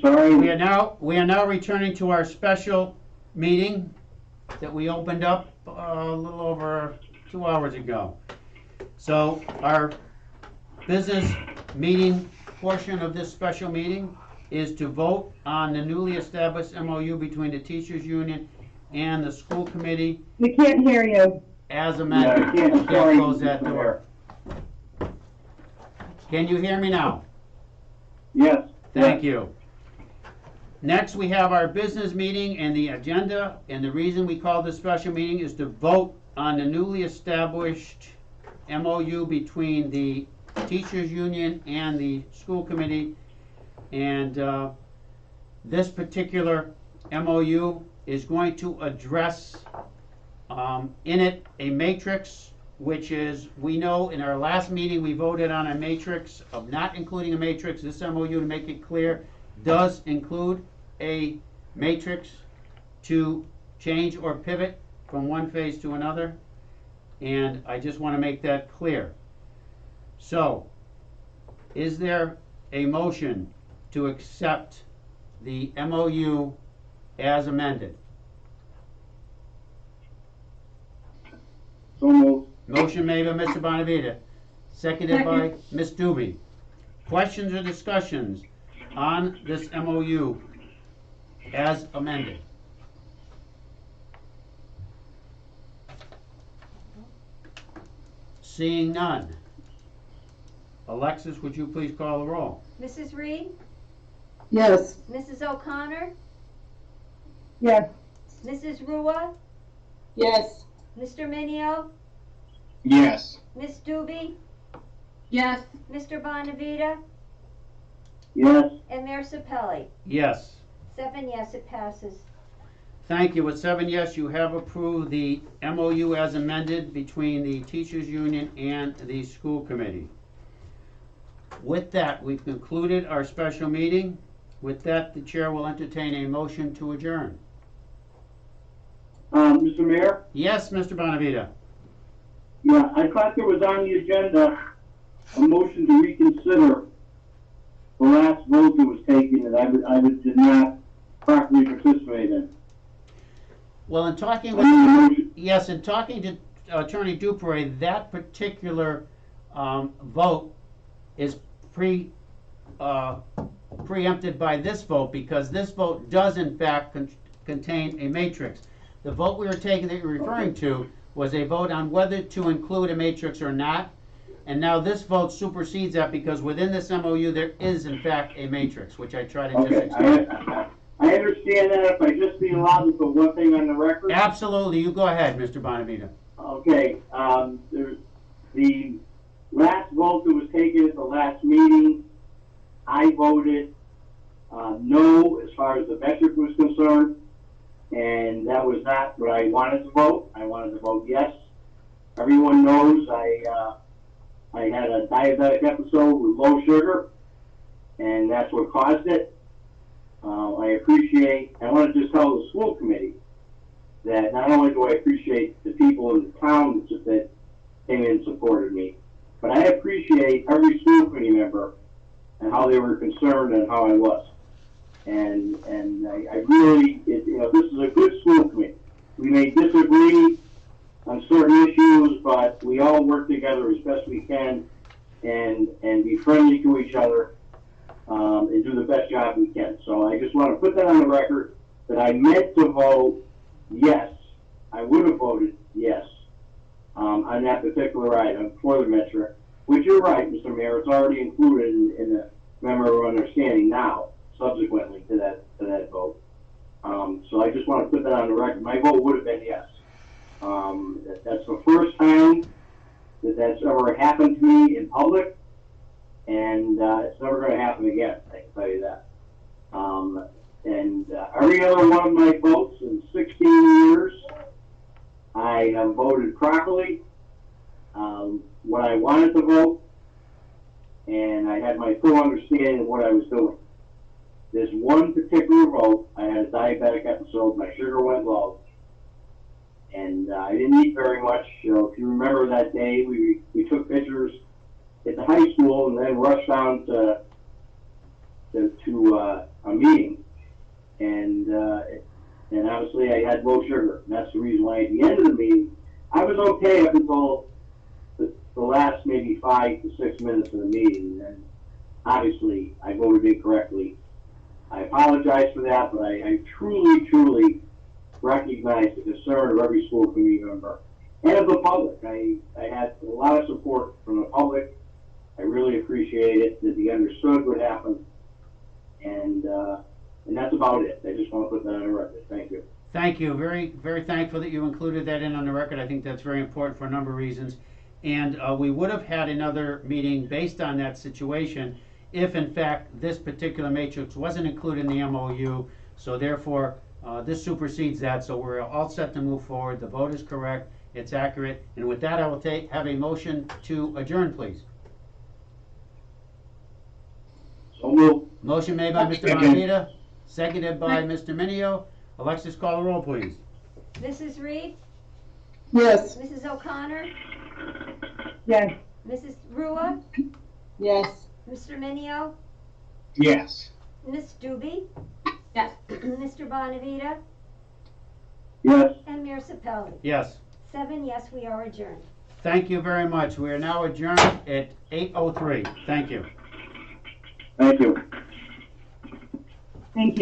sorry. We are now returning to our special meeting that we opened up a little over 2 hours ago. So our business meeting portion of this special meeting is to vote on the newly established MOU between the teachers union and the school committee We can't hear you. as Yeah, amended. I can't, Can't sorry, close that Mr. door. Can you hear me now? Yes. Thank you. Next, we have our business meeting and the agenda, and the reason we call this special meeting is to vote on the newly established MOU between the teachers union and the school committee. And this particular MOU is going to address in it a matrix, which is, we know in our last meeting, we voted on a matrix of not including a matrix. This MOU, to make it clear, does include a matrix to change or pivot from one phase to another. And I just want to make that clear. So, is there a motion to accept the MOU as amended? So moved. Motion made by Mr. Bonavita, seconded by Ms. Doobie. Questions or discussions on this MOU as amended? Seeing none. Alexis, would you please call the roll? Mrs. Reed, Yes. Mrs. O'Connor, Yes. Mrs. Rua, Yes. Mr. Minio, Yes. Miss Doobie, Yes. Mr. Bonavita, Yes. and Mayor Sapelli. Yes. 7 yes, it passes. Thank you. With 7 yes, you have approved the MOU as amended between the teachers union and the school committee. With that, we've concluded our special meeting. With that, the chair will entertain a motion to adjourn. Mr. Mayor? Yes, Mr. Bonavita. Yeah, I thought there was on the agenda a motion to reconsider the last vote that was taken that I did not properly participate in. Well, in talking I with, need a motion. yes, in talking to Attorney Dupre, that particular vote is preempted by this vote, because this vote does in fact contain a matrix. The vote we were taking that you're referring to was a vote on whether to include a matrix or not. And now this vote supersedes that, because within this MOU there is in fact a matrix, which I try to just Okay, explain. I understand that. If I just be allowed to put one thing on the record. Absolutely, you go ahead, Mr. Bonavita. Okay, there's the last vote that was taken at the last meeting. I voted no as far as the metric was concerned, and that was not what I wanted to vote. I wanted to vote yes. Everyone knows I had a diabetic episode with low sugar, and that's what caused it. I want to just tell the school committee that not only do I appreciate the people in the town that came in and supported me, but I appreciate every school committee member and how they were concerned and how I was. And I really, this is a good school committee. We may disagree on certain issues, but we all work together as best we can and be friendly to each other and do the best job we can. So I just want to put that on the record that I meant to vote yes. I would have voted yes on that particular item for the metric, which you're right, Mr. Mayor, it's already included in the memorandum of understanding now, subsequently to that vote. So I just want to put that on the record. My vote would have been yes. That's the first time that's ever happened to me in public, and it's never going to happen again, I can tell you that. Every other one of my votes in 16 years, I have voted properly, what I wanted to vote, and I had my full understanding of what I was doing. This one particular vote, I had a diabetic episode, my sugar went low, and I didn't eat very much. If you remember that day, we took pictures at the high school and then rushed down to to a meeting, and obviously I had low sugar. And that's the reason why at the end of the meeting, I was okay up until the last maybe 5 to 6 minutes of the meeting, and obviously I voted incorrectly. I apologize for that, but I truly recognize the concern of every school committee member and of the public. I had a lot of support from the public. I really appreciate it, that they understood what happened, and that's about it. I just want to put that on the record. Thank you. Thank you. Very, very thankful that you included that in on the record. I think that's very important for a number of reasons. And we would have had another meeting based on that situation if, in fact, this particular matrix wasn't included in the MOU. So therefore, this supersedes that. So we're all set to move forward. The vote is correct. It's accurate. And with that, I will have a motion to adjourn, please. So moved. Motion made by Mr. Bonavita, seconded by Mr. Minio. Alexis, call the roll, please. Mrs. Reed, Yes. Mrs. O'Connor, Yes. Mrs. Rua, Yes. Mr. Minio, Yes. Miss Doobie, Yes. Mr. Bonavita, Yes. and Mayor Sapelli. Yes. 7 yes, we are adjourned. Thank you very much. We are now adjourned at 8:03. Thank you. Thank you. Thank you.